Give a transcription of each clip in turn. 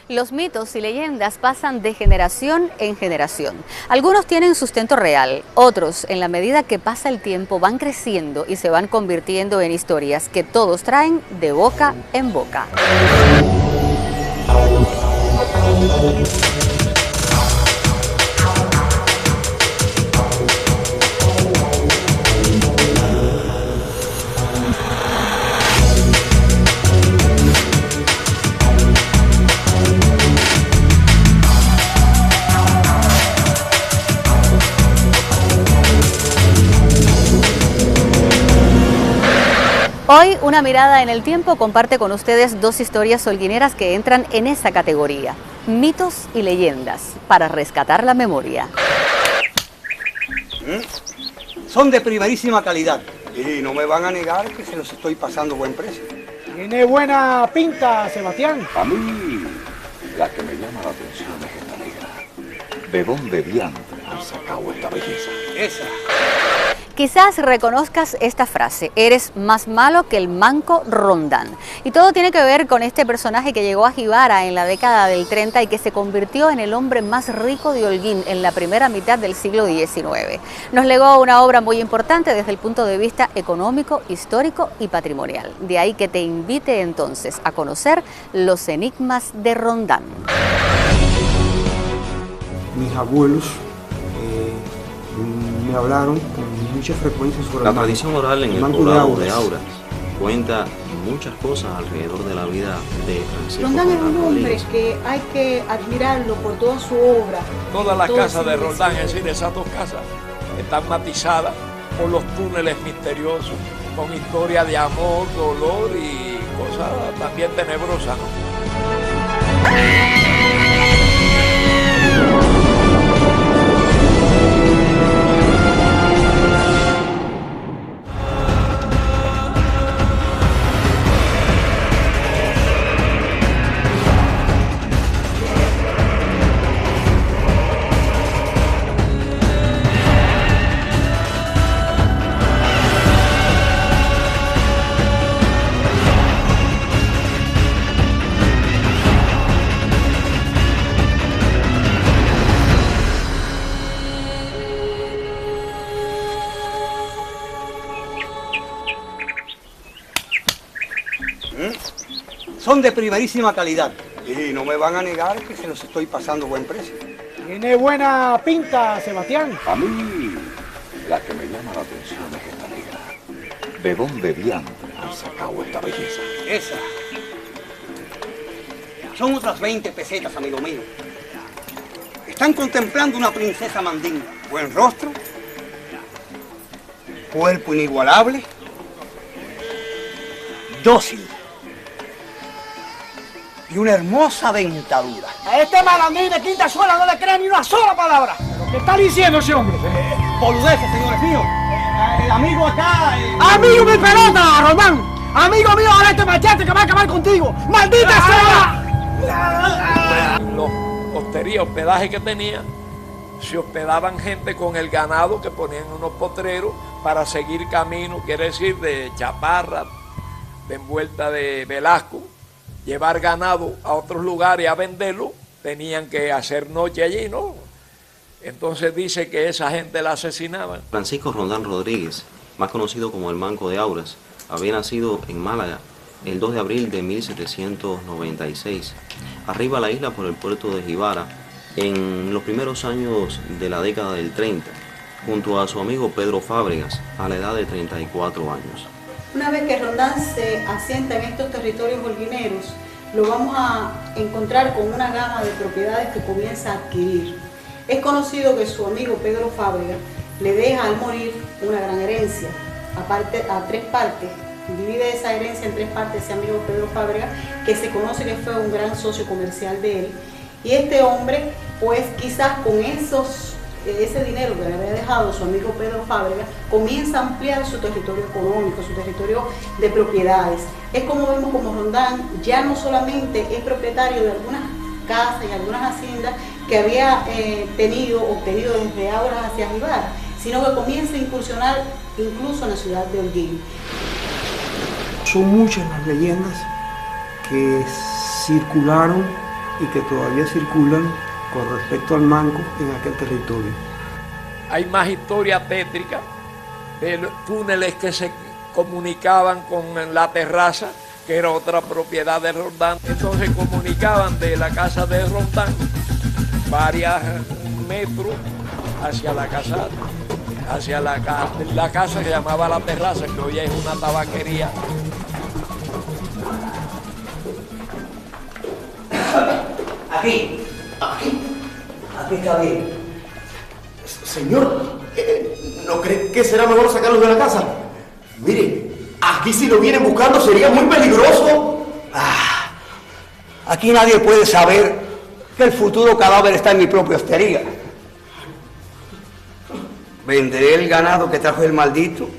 Los mitos y leyendas pasan de generación en generación. Algunos tienen sustento real, otros, en la medida que pasa el tiempo, van creciendo y se van convirtiendo en historias que todos traen de boca en boca. Hoy, Una mirada en el tiempo comparte con ustedes dos historias holguineras que entran en esa categoría, mitos y leyendas, para rescatar la memoria. Son de primerísima calidad y no me van a negar que se los estoy pasando buen precio. Tiene buena pinta, Sebastián. A mí, la que me llama la atención es esta negra. ¿De dónde diantres han sacado esta belleza? Esa. Quizás reconozcas esta frase, eres más malo que el manco Rondán. Y todo tiene que ver con este personaje que llegó a Jibara en la década del 30 y que se convirtió en el hombre más rico de Holguín en la primera mitad del siglo XIX. Nos legó una obra muy importante desde el punto de vista económico, histórico y patrimonial. De ahí que te invite entonces a conocer los enigmas de Rondán. Mis abuelos me hablaron con mucha frecuencia sobre la tradición oral en el poblado de Auras cuenta muchas cosas alrededor de la vida de Francisco Rondán es un hombre que hay que admirarlo por toda su obra. Todas las casas de Rondán, es decir, esas dos casas, están matizadas por los túneles misteriosos, con historia de amor, dolor y cosas también tenebrosas, ¿no? Son de primerísima calidad y no me van a negar que se los estoy pasando buen precio. Tiene buena pinta, Sebastián. A mí, la que me llama la atención es esta negra. ¿De dónde diantres han sacado esta belleza? Esa. Son otras 20 pesetas, amigo mío. Están contemplando una princesa mandinga. Buen rostro, cuerpo inigualable, dócil y una hermosa dentadura. A este malandrín de Quinta Suela no le crea ni una sola palabra. ¿Qué está diciendo ese hombre? Boludeces, señores míos. El amigo acá... ¡Amigo mi pelota, Rondán! ¡Amigo mío, ahora este machete que va a acabar contigo! ¡Maldita sea! En los hosterías, hospedaje que tenía, se hospedaban gente con el ganado que ponían unos potreros para seguir camino, quiere decir, de Chaparra, de Envuelta de Velasco, llevar ganado a otros lugares a venderlo, tenían que hacer noche allí, ¿no? Entonces dice que esa gente la asesinaban. Francisco Rondán Rodríguez, más conocido como el Manco de Auras, había nacido en Málaga el 2 de abril de 1796, arriba a la isla por el puerto de Jibara, en los primeros años de la década del 30, junto a su amigo Pedro Fábregas, a la edad de 34 años. Una vez que Rondán se asienta en estos territorios holguineros, lo vamos a encontrar con una gama de propiedades que comienza a adquirir. Es conocido que su amigo Pedro Fábregas le deja al morir una gran herencia, a 3 partes. Divide esa herencia en 3 partes ese amigo Pedro Fábregas, que se conoce que fue un gran socio comercial de él. Y este hombre, pues quizás con ese dinero que le había dejado su amigo Pedro Fábregas, comienza a ampliar su territorio económico, su territorio de propiedades. Es como vemos como Rondán ya no solamente es propietario de algunas casas y algunas haciendas que había obtenido desde Auras hacia Jibara, sino que comienza a incursionar incluso en la ciudad de Holguín. Son muchas las leyendas que circularon y que todavía circulan con respecto al manco en aquel territorio. Hay más historia tétrica de túneles que se comunicaban con la terraza, que era otra propiedad de Rondán. Entonces comunicaban de la casa de Rondán varios metros hacia la casa que llamaba La Terraza, que hoy es una tabaquería. Aquí está bien. Señor, ¿no cree que será mejor sacarlos de la casa? Mire, aquí si lo vienen buscando sería muy peligroso. Aquí nadie puede saber que el futuro cadáver está en mi propia hostería. Venderé el ganado que trajo el maldito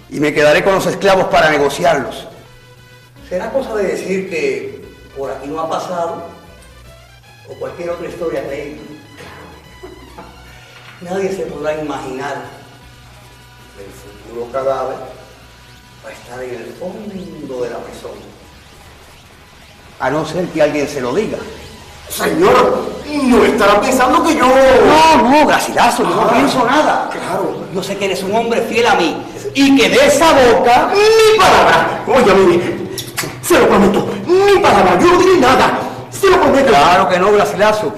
y me quedaré con los esclavos para negociarlos. ¿Será cosa de decir que por aquí no ha pasado? ¿O cualquier otra historia creíble? Nadie se podrá imaginar que el futuro cadáver va a estar en el fondo de la mesón. A no ser que alguien se lo diga. Señor, no estará pensando que yo... No, Garcilaso, yo no pienso nada. Claro. Yo sé que eres un hombre fiel a mí y que de esa boca... ¡Mi palabra! Oye, mire, se lo prometo, mi palabra, yo no diré nada. Se lo prometo. Claro que no, Garcilaso.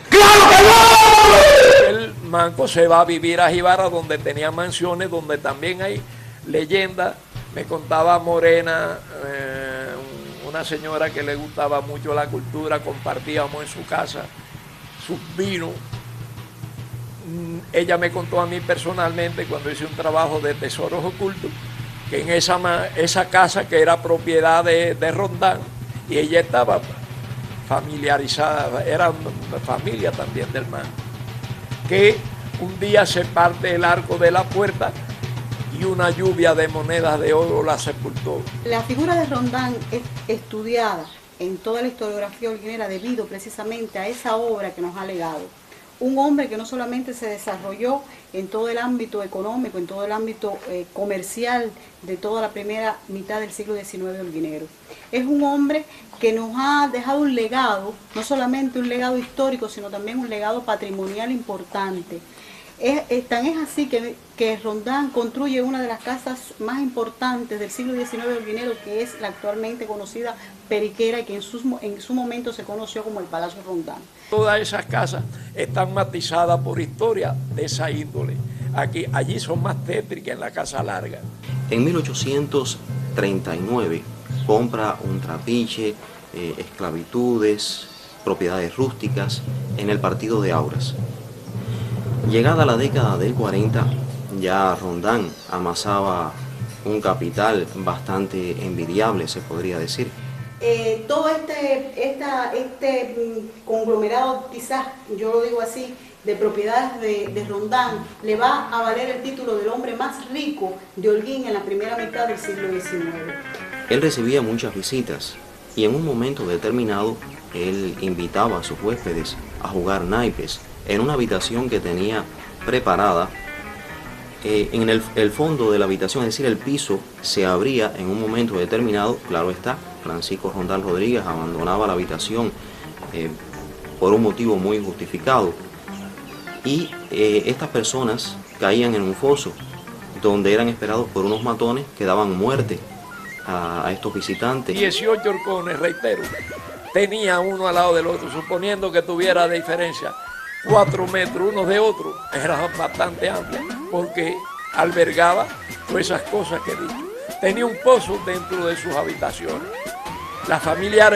¡Claro que no! El manco se va a vivir a Jibara, donde tenía mansiones, donde también hay leyendas. Me contaba Morena, una señora que le gustaba mucho la cultura, compartíamos en su casa sus vinos. Ella me contó a mí personalmente, cuando hice un trabajo de tesoros ocultos, que en esa casa que era propiedad de Rondán, y ella estaba familiarizada, era familia también del manco, que un día se parte el arco de la puerta y una lluvia de monedas de oro la sepultó. La figura de Rondán es estudiada en toda la historiografía holguinera debido precisamente a esa obra que nos ha legado. Un hombre que no solamente se desarrolló en todo el ámbito económico, en todo el ámbito comercial de toda la primera mitad del siglo XIX holguinero. Es un hombre que nos ha dejado un legado, no solamente un legado histórico, sino también un legado patrimonial importante. Tan es así que Rondán construye una de las casas más importantes del siglo XIX holguinero, que es la actualmente conocida Periquera, y que en su momento se conoció como el Palacio Rondán. Todas esas casas están matizadas por historia de esa índole. Allí son más tétricas, en la Casa Larga. En 1839 compra un trapiche, esclavitudes, propiedades rústicas en el partido de Auras. Llegada la década del 40, ya Rondán amasaba un capital bastante envidiable, se podría decir. Todo este conglomerado, quizás yo lo digo así, de propiedades de Rondán, le va a valer el título del hombre más rico de Holguín en la primera mitad del siglo XIX. Él recibía muchas visitas y en un momento determinado él invitaba a sus huéspedes a jugar naipes en una habitación que tenía preparada. En el fondo de la habitación, es decir, el piso, se abría en un momento determinado. Claro está, Francisco Rondán Rodríguez abandonaba la habitación por un motivo muy justificado, y estas personas caían en un foso donde eran esperados por unos matones que daban muerte a estos visitantes. 18 horcones, reitero, tenía uno al lado del otro, suponiendo que tuviera diferencia 4 metros unos de otros, era bastante amplia, porque albergaba todas esas cosas que he dicho. Tenía un pozo dentro de sus habitaciones. Las familias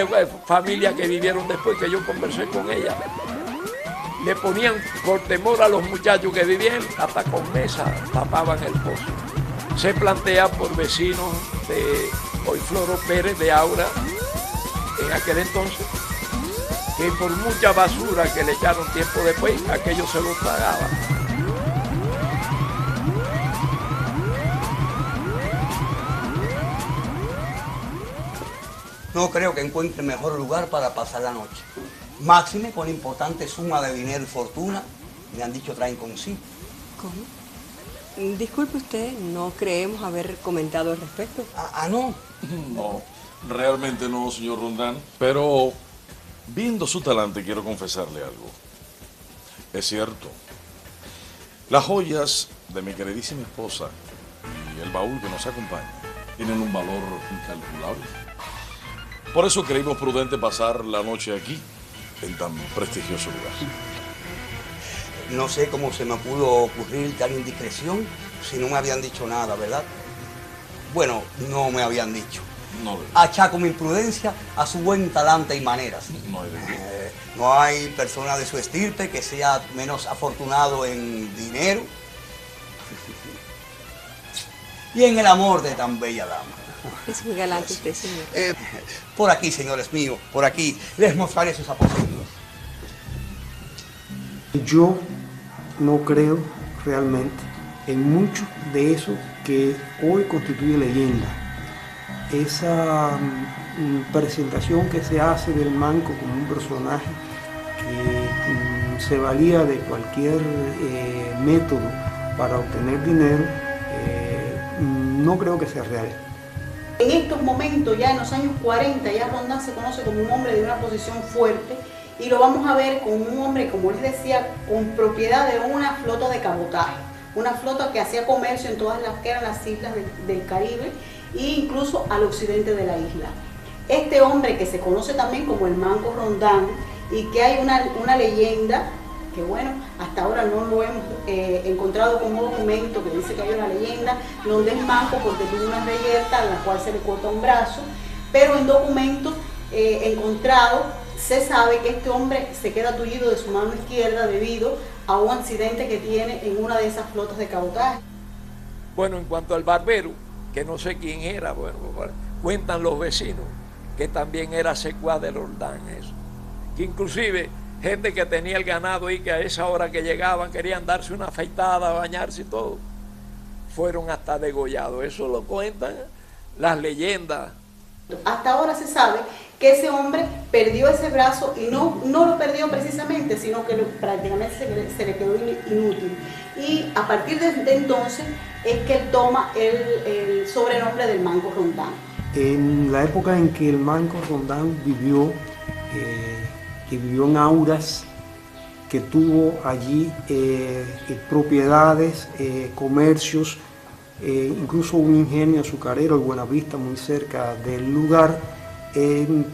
que vivieron después, que yo conversé con ellas, le ponían, por temor a los muchachos que vivían, hasta con mesas tapaban el pozo. Se plantea por vecinos de Hoyfloro Pérez de Aura, en aquel entonces, que por mucha basura que le echaron tiempo después, aquello se lo tragaba. No creo que encuentre mejor lugar para pasar la noche. Máxime con importante suma de dinero y fortuna, me han dicho traen consigo. ¿Cómo? Disculpe usted, no creemos haber comentado al respecto. ¿No? No, realmente no, señor Rondán. Pero Viendo su talante, quiero confesarle algo. Es cierto, las joyas de mi queridísima esposa y el baúl que nos acompaña tienen un valor incalculable. Por eso creímos prudente pasar la noche aquí, en tan prestigioso lugar. No sé cómo se me pudo ocurrir tal indiscreción si no me habían dicho nada, ¿verdad? Bueno, no me habían dicho. No, achaco mi imprudencia a su buen talante y maneras. No hay persona de su estirpe que sea menos afortunado en dinero y en el amor de tan bella dama. Es muy galante usted, señor. Por aquí, señores míos, por aquí, les mostraré sus aposentos. Yo no creo realmente en mucho de eso que hoy constituye leyenda. Esa presentación que se hace del manco como un personaje que se valía de cualquier método para obtener dinero, no creo que sea real. En estos momentos, ya en los años 40, ya Rondán se conoce como un hombre de una posición fuerte y lo vamos a ver como un hombre, como les decía, con propiedad de una flota de cabotaje, una flota que hacía comercio en todas las que eran las islas del Caribe e incluso al occidente de la isla. Este hombre que se conoce también como el Manco Rondán y que hay una leyenda que bueno, hasta ahora no lo hemos encontrado como documento que dice que hay una leyenda donde es manco porque tuvo una reyerta a la cual se le corta un brazo, pero en documentos encontrados se sabe que este hombre se queda tullido de su mano izquierda debido a un accidente que tiene en una de esas flotas de cabotaje. Bueno, en cuanto al barbero, que no sé quién era, bueno, cuentan los vecinos que también era secuaz de Rondán, eso. Que inclusive gente que tenía el ganado y que a esa hora que llegaban querían darse una afeitada, bañarse y todo, fueron hasta degollados. Eso lo cuentan las leyendas. Hasta ahora se sabe que ese hombre perdió ese brazo y no lo perdió precisamente, sino que prácticamente se le quedó inútil. Y a partir de entonces es que él toma el sobrenombre del Manco Rondán. En la época en que el Manco Rondán vivió, que vivió en Auras, que tuvo allí propiedades, comercios, incluso un ingenio azucarero, el Buenavista, muy cerca del lugar.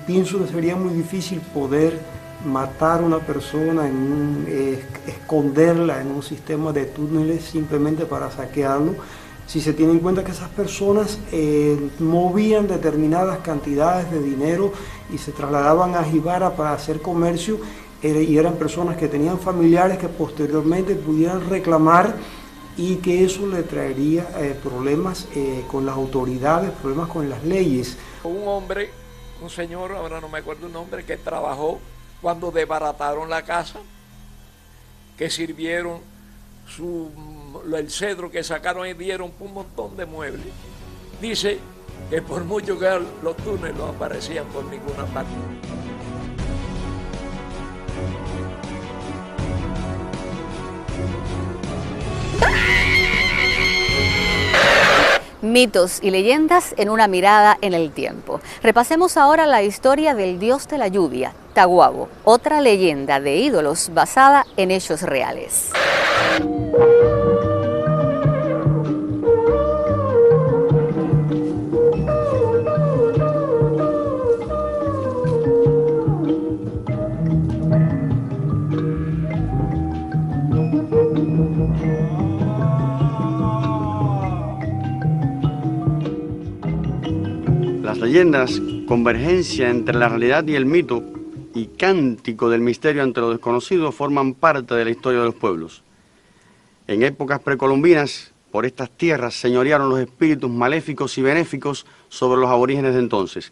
Pienso que sería muy difícil poder matar a una persona, esconderla en un sistema de túneles simplemente para saquearlo, si se tiene en cuenta que esas personas movían determinadas cantidades de dinero y se trasladaban a Jibara para hacer comercio, y eran personas que tenían familiares que posteriormente pudieran reclamar, y que eso le traería problemas con las autoridades, problemas con las leyes. Un hombre, un señor, ahora no me acuerdo el nombre, que trabajó cuando desbarataron la casa, que sirvieron el cedro que sacaron y dieron un montón de muebles. Dice que por mucho que los túneles no aparecían por ninguna parte. Mitos y leyendas en una mirada en el tiempo. Repasemos ahora la historia del dios de la lluvia, Tahuabo, otra leyenda de ídolos basada en hechos reales. Las leyendas, convergencia entre la realidad y el mito y cántico del misterio ante lo desconocido forman parte de la historia de los pueblos. En épocas precolombinas, por estas tierras señorearon los espíritus maléficos y benéficos sobre los aborígenes de entonces.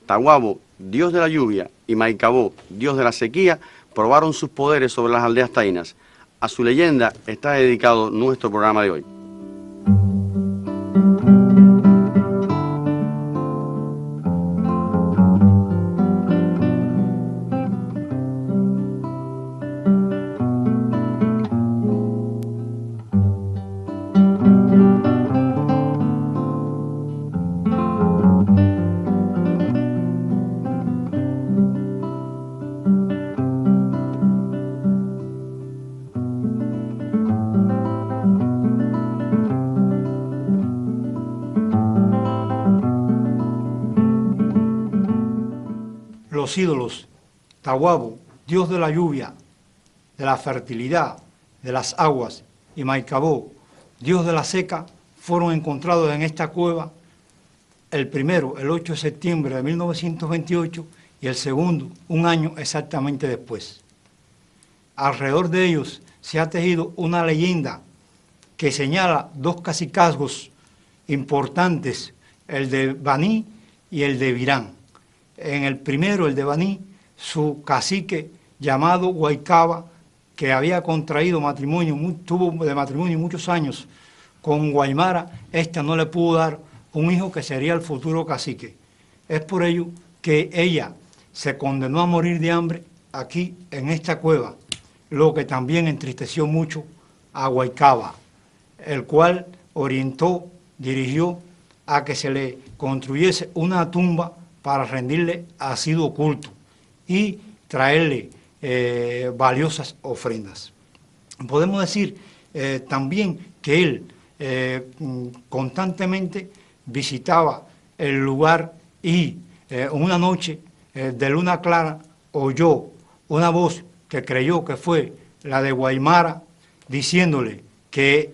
Tahuabo, dios de la lluvia, y Maicabó, dios de la sequía, probaron sus poderes sobre las aldeas taínas. A su leyenda está dedicado nuestro programa de hoy. los ídolos Tahuabo, dios de la lluvia, de la fertilidad, de las aguas, y Maicabó, dios de la seca, fueron encontrados en esta cueva, el primero, el 8 de septiembre de 1928, y el segundo, un año exactamente después. Alrededor de ellos se ha tejido una leyenda que señala dos cacicazgos importantes, el de Baní y el de Virán. En el primero, el de Baní, su cacique llamado Guaycaba, que había contraído matrimonio, tuvo de matrimonio muchos años con Guaymara, esta no le pudo dar un hijo que sería el futuro cacique. Es por ello que ella se condenó a morir de hambre aquí en esta cueva, lo que también entristeció mucho a Guaycaba, el cual orientó, dirigió a que se le construyese una tumba para rendirle asiduo culto y traerle valiosas ofrendas. Podemos decir también que él constantemente visitaba el lugar y una noche de luna clara oyó una voz que creyó que fue la de Guaymara diciéndole que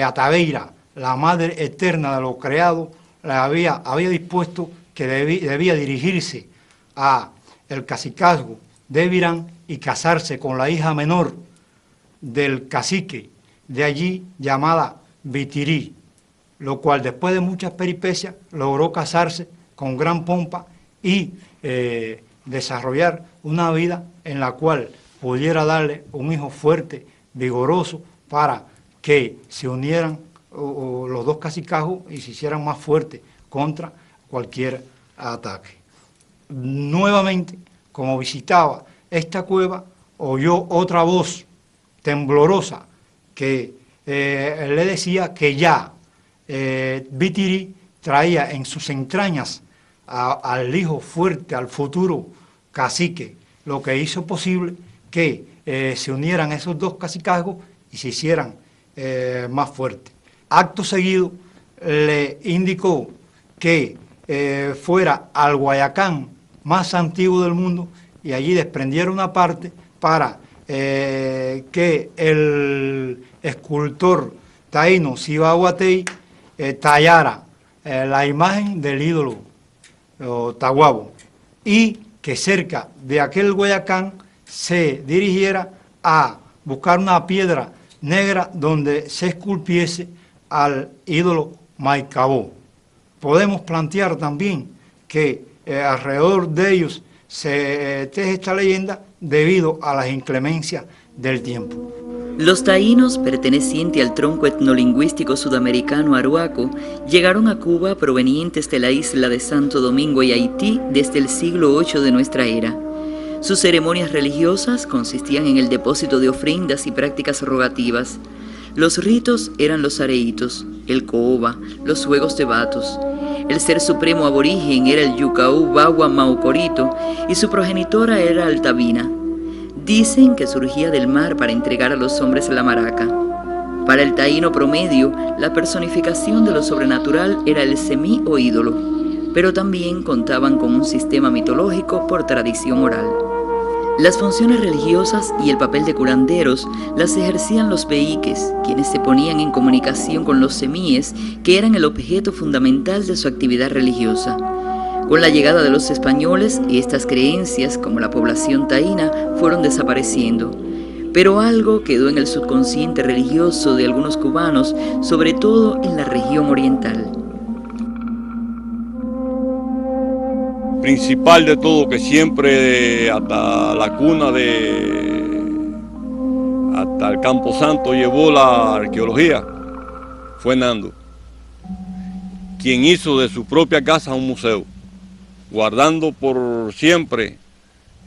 Ataveira, la madre eterna de lo creado, había dispuesto que debía dirigirse a el cacicazgo de Virán y casarse con la hija menor del cacique de allí llamada Vitirí, lo cual después de muchas peripecias logró casarse con gran pompa y desarrollar una vida en la cual pudiera darle un hijo fuerte, vigoroso, para que se unieran los dos cacicazgos y se hicieran más fuertes contra cualquier ataque. Nuevamente, como visitaba esta cueva, oyó otra voz temblorosa que le decía que ya Vitirí traía en sus entrañas al hijo fuerte, al futuro cacique, lo que hizo posible que se unieran esos dos cacicazgos y se hicieran más fuertes. Acto seguido le indicó que fuera al Guayacán más antiguo del mundo y allí desprendiera una parte para que el escultor taíno Cibahuatey tallara la imagen del ídolo Tahuabo y que cerca de aquel Guayacán se dirigiera a buscar una piedra negra donde se esculpiese al ídolo Maicabó. Podemos plantear también que alrededor de ellos se teje esta leyenda debido a las inclemencias del tiempo. Los taínos, pertenecientes al tronco etnolingüístico sudamericano aruaco, llegaron a Cuba provenientes de la isla de Santo Domingo y Haití desde el siglo VIII de nuestra era. Sus ceremonias religiosas consistían en el depósito de ofrendas y prácticas rogativas. Los ritos eran los areitos, el cooba, los juegos de batos. El ser supremo aborigen era el Yucaú Bagua Maucorito y su progenitora era Altavina. Dicen que surgía del mar para entregar a los hombres la maraca. Para el taíno promedio, la personificación de lo sobrenatural era el semí o ídolo, pero también contaban con un sistema mitológico por tradición oral. Las funciones religiosas y el papel de curanderos las ejercían los beíques, quienes se ponían en comunicación con los semíes, que eran el objeto fundamental de su actividad religiosa. Con la llegada de los españoles, estas creencias, como la población taína, fueron desapareciendo. Pero algo quedó en el subconsciente religioso de algunos cubanos, sobre todo en la región oriental. Principal de todo, que siempre hasta la cuna hasta el Campo Santo llevó la arqueología, fue Nando, quien hizo de su propia casa un museo, guardando por siempre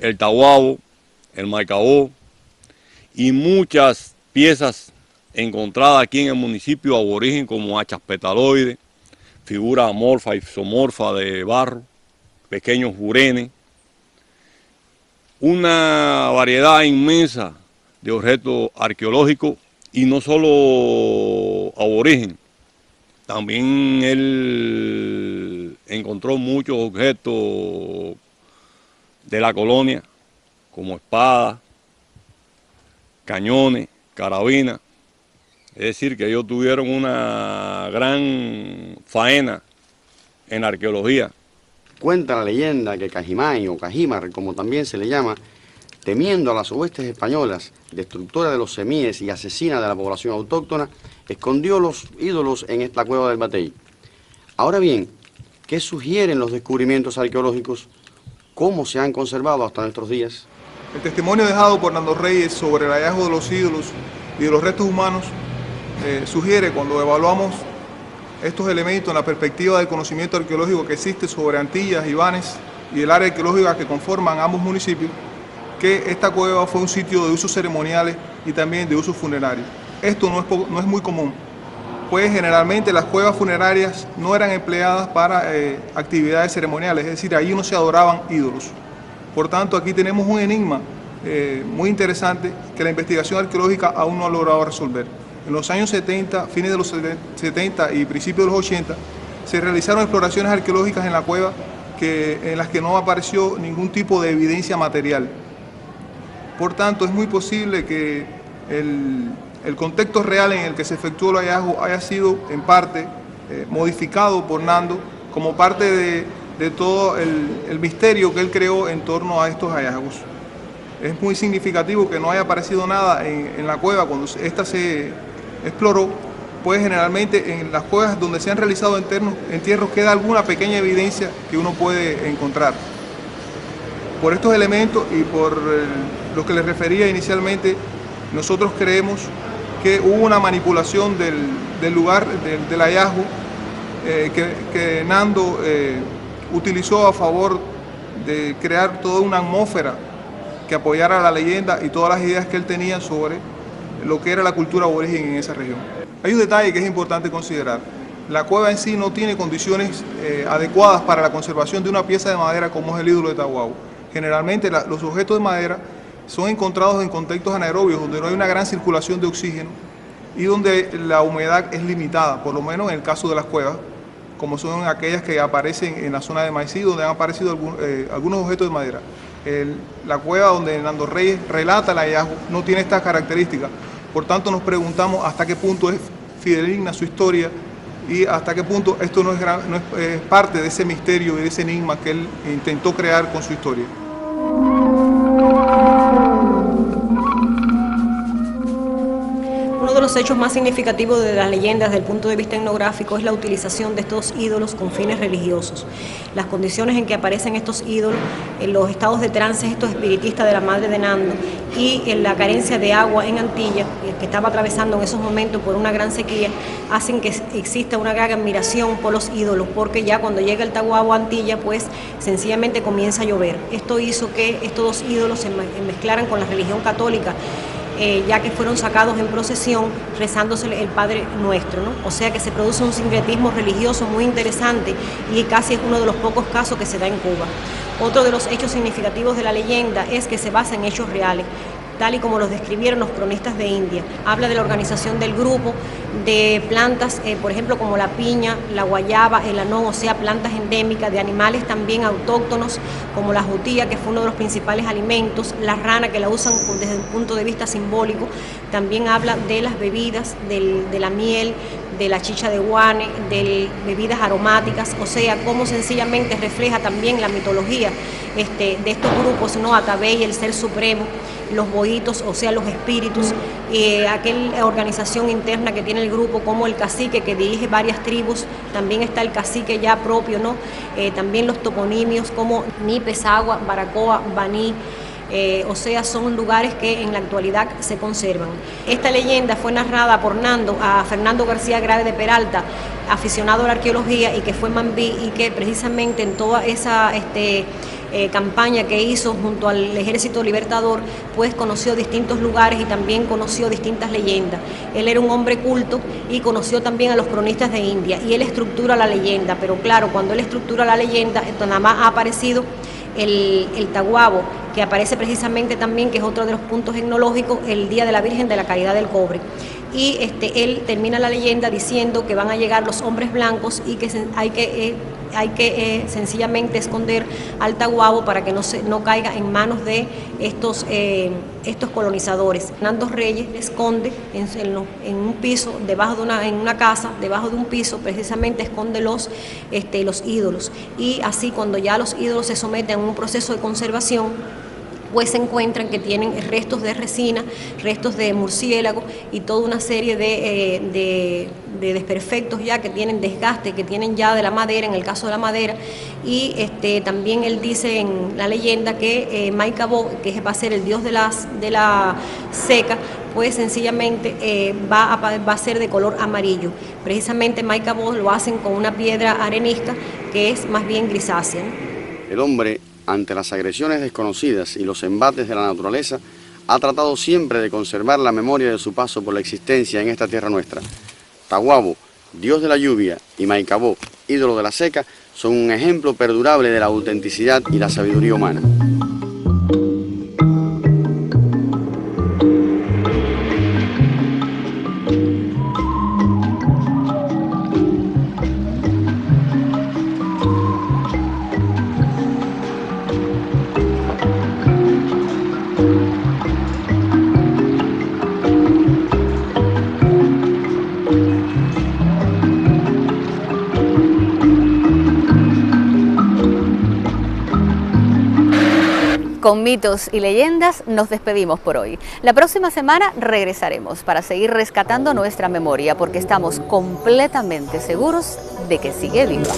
el Tahuabo, el Maicabó y muchas piezas encontradas aquí en el municipio aborigen como hachas petaloides, figuras amorfas y isomorfas de barro, pequeños jurenes, una variedad inmensa de objetos arqueológicos y no solo aborigen. También él encontró muchos objetos de la colonia, como espadas, cañones, carabinas. Es decir, que ellos tuvieron una gran faena en la arqueología. Cuenta la leyenda que Cajimay o Cajímar, como también se le llama, temiendo a las huestes españolas, destructora de los semíes y asesina de la población autóctona, escondió los ídolos en esta cueva del Batey. Ahora bien, ¿qué sugieren los descubrimientos arqueológicos? ¿Cómo se han conservado hasta nuestros días? El testimonio dejado por Nando Reyes sobre el hallazgo de los ídolos y de los restos humanos sugiere, cuando evaluamos estos elementos en la perspectiva del conocimiento arqueológico que existe sobre Antillas, Ibanes y el área arqueológica que conforman ambos municipios, que esta cueva fue un sitio de usos ceremoniales y también de usos funerarios. Esto no es muy común, pues generalmente las cuevas funerarias no eran empleadas para actividades ceremoniales, es decir, allí no se adoraban ídolos. Por tanto, aquí tenemos un enigma muy interesante que la investigación arqueológica aún no ha logrado resolver. En los años 70, fines de los 70 y principios de los 80, se realizaron exploraciones arqueológicas en la cueva en las que no apareció ningún tipo de evidencia material. Por tanto, es muy posible que el contexto real en el que se efectuó el hallazgo haya sido, en parte, modificado por Nando como parte de todo el misterio que él creó en torno a estos hallazgos. Es muy significativo que no haya aparecido nada en la cueva cuando esta se exploró, pues generalmente en las cuevas donde se han realizado entierros queda alguna pequeña evidencia que uno puede encontrar. Por estos elementos y por lo que les refería inicialmente, nosotros creemos que hubo una manipulación del lugar del hallazgo que Nando utilizó a favor de crear toda una atmósfera que apoyara la leyenda y todas las ideas que él tenía sobre lo que era la cultura aborigen en esa región. Hay un detalle que es importante considerar. La cueva en sí no tiene condiciones adecuadas para la conservación de una pieza de madera como es el ídolo de Tahuabo. Generalmente los objetos de madera son encontrados en contextos anaerobios donde no hay una gran circulación de oxígeno y donde la humedad es limitada, por lo menos en el caso de las cuevas, como son aquellas que aparecen en la zona de Maicí, donde han aparecido algunos objetos de madera. La cueva donde Nando Reyes relata el hallazgo no tiene estas características. Por tanto, nos preguntamos hasta qué punto es fidedigna su historia y hasta qué punto esto no es parte de ese misterio y de ese enigma que él intentó crear con su historia. Uno de los hechos más significativos de las leyendas desde el punto de vista etnográfico es la utilización de estos ídolos con fines religiosos. Las condiciones en que aparecen estos ídolos, en los estados de trance, estos espiritistas de la madre de Nando, y en la carencia de agua en Antilla, que estaba atravesando en esos momentos por una gran sequía, hacen que exista una gran admiración por los ídolos, porque ya cuando llega el Tahuabo a Antilla, pues sencillamente comienza a llover. Esto hizo que estos dos ídolos se mezclaran con la religión católica, ya que fueron sacados en procesión rezándose el Padre Nuestro, ¿no? O sea que se produce un sincretismo religioso muy interesante y casi es uno de los pocos casos que se da en Cuba. Otro de los hechos significativos de la leyenda es que se basa en hechos reales, tal y como los describieron los cronistas de India. Habla de la organización del grupo, de plantas, por ejemplo, como la piña, la guayaba, el anón, o sea, plantas endémicas, de animales también autóctonos, como la jutía, que fue uno de los principales alimentos, la rana, que la usan desde un punto de vista simbólico. También habla de las bebidas, de la miel, de la chicha de guane, de bebidas aromáticas, o sea, cómo sencillamente refleja también la mitología de estos grupos, ¿no? Atabey, el Ser Supremo, los boitos, o sea, los espíritus, aquella organización interna que tiene el grupo, como el cacique que dirige varias tribus, también está el cacique ya propio, ¿no? También los toponimios como Nipesagua, Baracoa, Baní, o sea, son lugares que en la actualidad se conservan. Esta leyenda fue narrada por Nando a Fernando García Grave de Peralta, aficionado a la arqueología y que fue mambí, y que precisamente en toda esa campaña que hizo junto al Ejército Libertador, pues conoció distintos lugares y también conoció distintas leyendas. Él era un hombre culto y conoció también a los cronistas de India, y él estructura la leyenda, pero claro, cuando él estructura la leyenda, nada más ha aparecido el Tahuabo, que aparece precisamente también, que es otro de los puntos etnológicos, el Día de la Virgen de la Caridad del Cobre. Y él termina la leyenda diciendo que van a llegar los hombres blancos y que hay que hay que sencillamente esconder al taguabo para que no caiga en manos de estos colonizadores. Fernando Reyes esconde en un piso, en una casa, debajo de un piso, precisamente esconde los ídolos. Y así, cuando ya los ídolos se someten a un proceso de conservación, pues se encuentran que tienen restos de resina, restos de murciélago y toda una serie de desperfectos ya que tienen desgaste, que tienen ya de la madera, en el caso de la madera. Y también él dice en la leyenda que Maicabó, que va a ser el dios de la seca, pues sencillamente va a ser de color amarillo. Precisamente Maicabó lo hacen con una piedra arenisca que es más bien grisácea, ¿no? El hombre, ante las agresiones desconocidas y los embates de la naturaleza, ha tratado siempre de conservar la memoria de su paso por la existencia en esta tierra nuestra. Taguabo, dios de la lluvia, y Maicabó, ídolo de la seca, son un ejemplo perdurable de la autenticidad y la sabiduría humana. Con mitos y leyendas nos despedimos por hoy. La próxima semana regresaremos para seguir rescatando nuestra memoria porque estamos completamente seguros de que sigue viva.